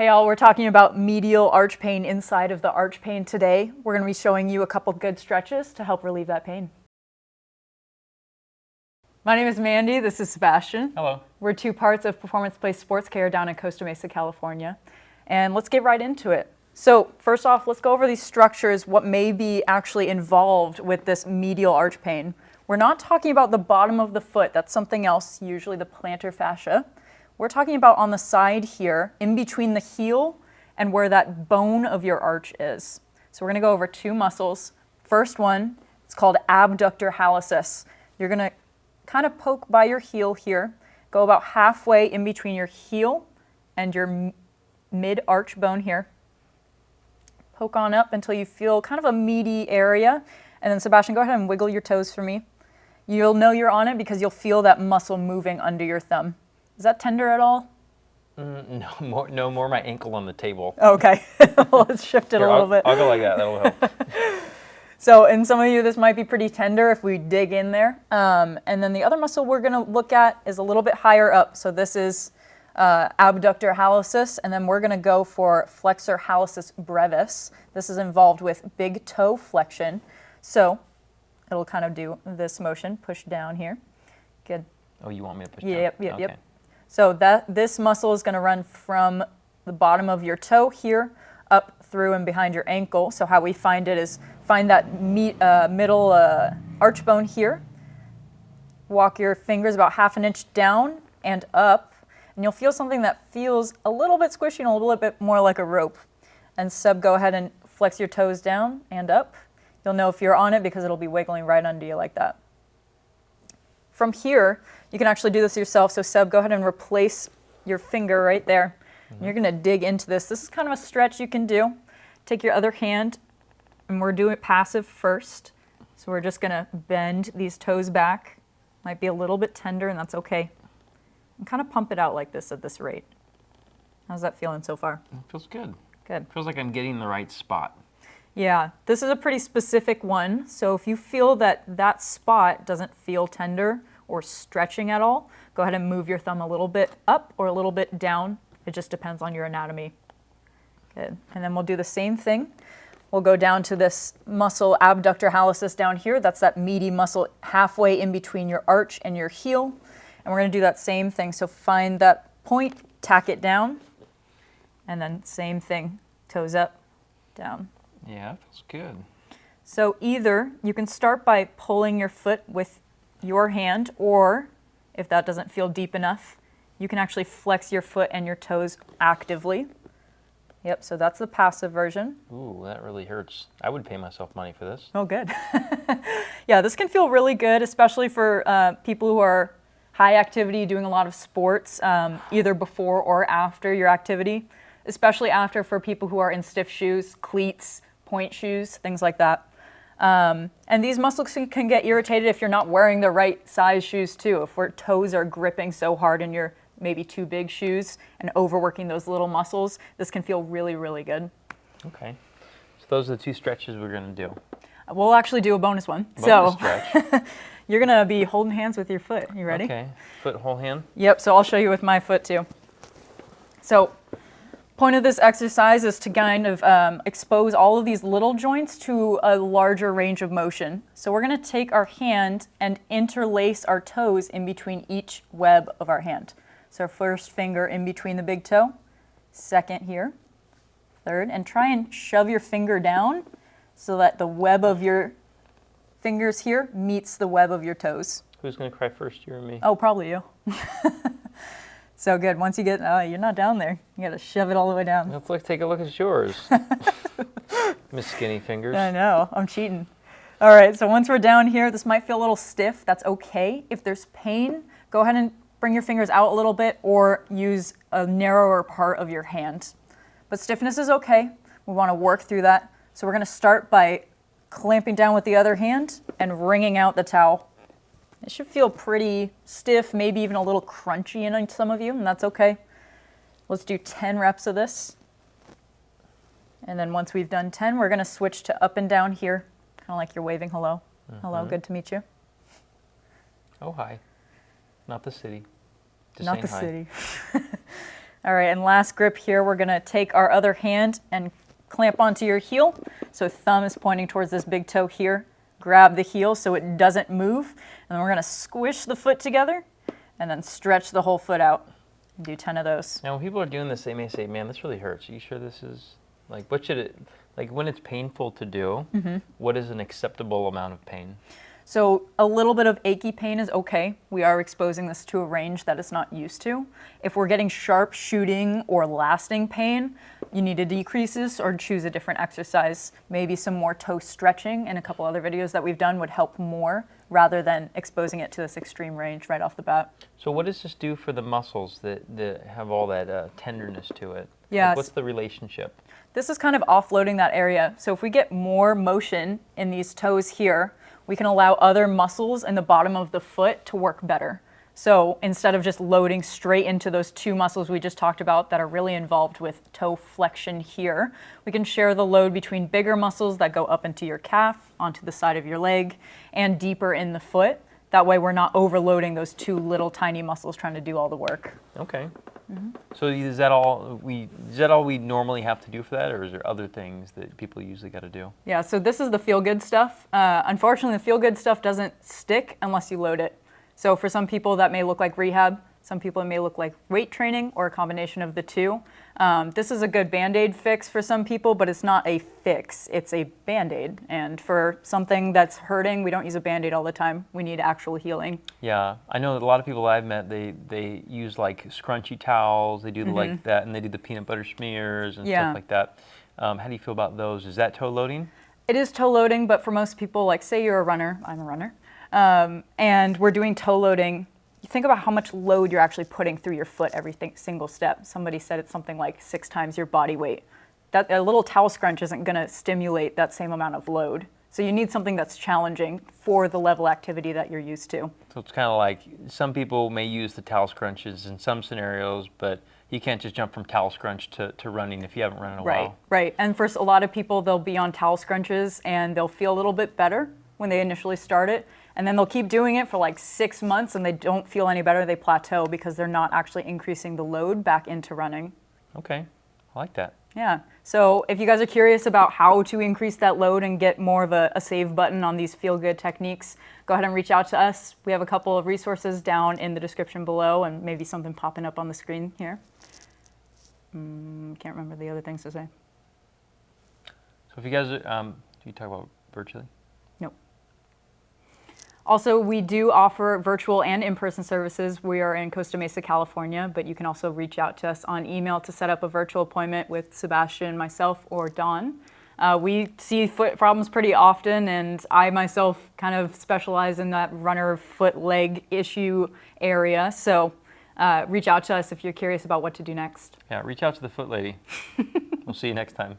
Hey all, we're talking about medial arch pain inside of the arch pain today. We're going to be showing you a couple good stretches to help relieve that pain. My name is Mandy, this is Sebastian. Hello. We're two parts of Performance Place Sports Care down in Costa Mesa, California. And let's get right into it. So first off, let's go over these structures, what may be actually involved with this medial arch pain. We're not talking about the bottom of the foot, that's something else, usually the plantar fascia. We're talking about on the side here, in between the heel and where that bone of your arch is. So we're going to go over two muscles. First one, it's called abductor hallucis. You're going to kind of poke by your heel here, go about halfway in between your heel and your mid-arch bone here. Poke on up until you feel kind of a meaty area. And then Sebastian, go ahead and wiggle your toes for me. You'll know you're on it because you'll feel that muscle moving under your thumb. Is that tender at all? No more my ankle on the table. Okay, let's shift it a little bit. I'll go like that, that'll help. So in some of you, this might be pretty tender if we dig in there. And then the other muscle we're gonna look at is a little bit higher up. So this is abductor hallucis, and then we're gonna go for flexor hallucis brevis. This is involved with big toe flexion. So it'll kind of do this motion, push down here. Good. Oh, you want me to push Yep, down? yep. So this muscle is going to run from the bottom of your toe here up through and behind your ankle. So how we find it is find that middle arch bone here. Walk your fingers about half an inch down and up, and you'll feel something that feels a little bit squishy and a little bit more like a rope. And Seb, go ahead and flex your toes down and up. You'll know if you're on it because it'll be wiggling right under you like that. From here, you can actually do this yourself. So Seb, go ahead and replace your finger right there. Mm-hmm. You're gonna dig into this. This is kind of a stretch you can do. Take your other hand, and we're doing it passive first. So we're just gonna bend these toes back. Might be a little bit tender, and that's okay. And kind of pump it out like this at this rate. How's that feeling so far? It feels good. Good. Feels like I'm getting the right spot. Yeah, this is a pretty specific one. So if you feel that that spot doesn't feel tender or stretching at all, go ahead and move your thumb a little bit up or a little bit down. It just depends on your anatomy. Good. And then we'll do the same thing. We'll go down to this muscle abductor hallucis down here. That's that meaty muscle halfway in between your arch and your heel. And we're going to do that same thing. So find that point, tack it down, and then same thing, toes up, down. Yeah, that feels good. So either you can start by pulling your foot with your hand, or if that doesn't feel deep enough, you can actually flex your foot and your toes actively. Yep, so that's the passive version. Ooh, that really hurts. I would pay myself money for this. Oh, good. Yeah, this can feel really good, especially for people who are high activity, doing a lot of sports, either before or after your activity, especially after for people who are in stiff shoes, cleats, point shoes, things like that. And these muscles can get irritated if you're not wearing the right size shoes too. If your toes are gripping so hard in your maybe too big shoes and overworking those little muscles, this can feel really, really good. Okay. So those are the two stretches we're going to do. We'll actually do a bonus one. Stretch. You're going to be holding hands with your foot. You ready? Okay. Foot, whole hand? Yep, so I'll show you with my foot too. So point of this exercise is to kind of expose all of these little joints to a larger range of motion. So we're going to take our hand and interlace our toes in between each web of our hand. So first finger in between the big toe, second here, third, and try and shove your finger down so that the web of your fingers here meets the web of your toes. Who's going to cry first, you or me? Oh, probably you. So good. Once you get, you're not down there. You got to shove it all the way down. Let's take a look at yours. Miss Skinny Fingers. I know. I'm cheating. All right. So once we're down here, this might feel a little stiff. That's okay. If there's pain, go ahead and bring your fingers out a little bit or use a narrower part of your hand. But stiffness is okay. We want to work through that. So we're going to start by clamping down with the other hand and wringing out the towel. It should feel pretty stiff, maybe even a little crunchy in some of you, and that's okay. Let's do 10 reps of this. And then once we've done 10, we're going to switch to up and down here, kind of like you're waving hello. Mm-hmm. Hello, good to meet you. Oh, hi. Not the city. Just Not the hi. city. All right, and last grip here, we're gonna take our other hand and clamp onto your heel. So thumb is pointing towards this big toe here. Grab the heel so it doesn't move. And then we're gonna squish the foot together and then stretch the whole foot out. And do 10 of those. Now, when people are doing this, they may say, man, this really hurts. Are you sure this is, like, what should it, like, when it's painful to do, what is an acceptable amount of pain? So a little bit of achy pain is okay. We are exposing this to a range that it's not used to. If we're getting sharp shooting or lasting pain, you need to decrease this or choose a different exercise. Maybe some more toe stretching and a couple other videos that we've done would help more rather than exposing it to this extreme range right off the bat. So what does this do for the muscles that have all that tenderness to it? Yes. Like, what's the relationship? This is kind of offloading that area. So if we get more motion in these toes here, we can allow other muscles in the bottom of the foot to work better. So instead of just loading straight into those two muscles we just talked about that are really involved with toe flexion here, we can share the load between bigger muscles that go up into your calf, onto the side of your leg, and deeper in the foot. That way we're not overloading those two little tiny muscles trying to do all the work. Okay. So is that all we normally have to do for that, or is there other things that people usually got to do? Yeah, so this is the feel-good stuff. Unfortunately, the feel-good stuff doesn't stick unless you load it. So for some people, that may look like rehab. Some people, it may look like weight training or a combination of the two. This is a good Band-Aid fix for some people, but it's not a fix. It's a Band-Aid. And for something that's hurting, we don't use a Band-Aid all the time. We need actual healing. Yeah, I know that a lot of people I've met, they use like scrunchy towels, they do like that, and they do the peanut butter smears and Yeah. stuff like that. How do you feel about those? Is that toe loading? It is toe loading, but for most people, like say you're a runner, I'm a runner, and we're doing toe loading, you think about how much load you're actually putting through your foot every single step. Somebody said it's something like 6 times your body weight. That a little towel scrunch isn't going to stimulate that same amount of load. So you need something that's challenging for the level activity that you're used to. So it's kind of like some people may use the towel scrunches in some scenarios, but you can't just jump from towel scrunch to running if you haven't run in a while. Right. And for a lot of people, they'll be on towel scrunches and they'll feel a little bit better when they initially start it. And then they'll keep doing it for like 6 months and they don't feel any better. They plateau because they're not actually increasing the load back into running. Okay, I like that. Yeah. So if you guys are curious about how to increase that load and get more of a save button on these feel-good techniques, go ahead and reach out to us. We have a couple of resources down in the description below and maybe something popping up on the screen here. Can't remember the other things to say. So if you guys, do you talk about virtually? Nope. Also, we do offer virtual and in-person services. We are in Costa Mesa, California, but you can also reach out to us on email to set up a virtual appointment with Sebastian, myself, or Dawn. We see foot problems pretty often, and I myself kind of specialize in that runner foot leg issue area. So reach out to us if you're curious about what to do next. Yeah, reach out to the foot lady. We'll see you next time.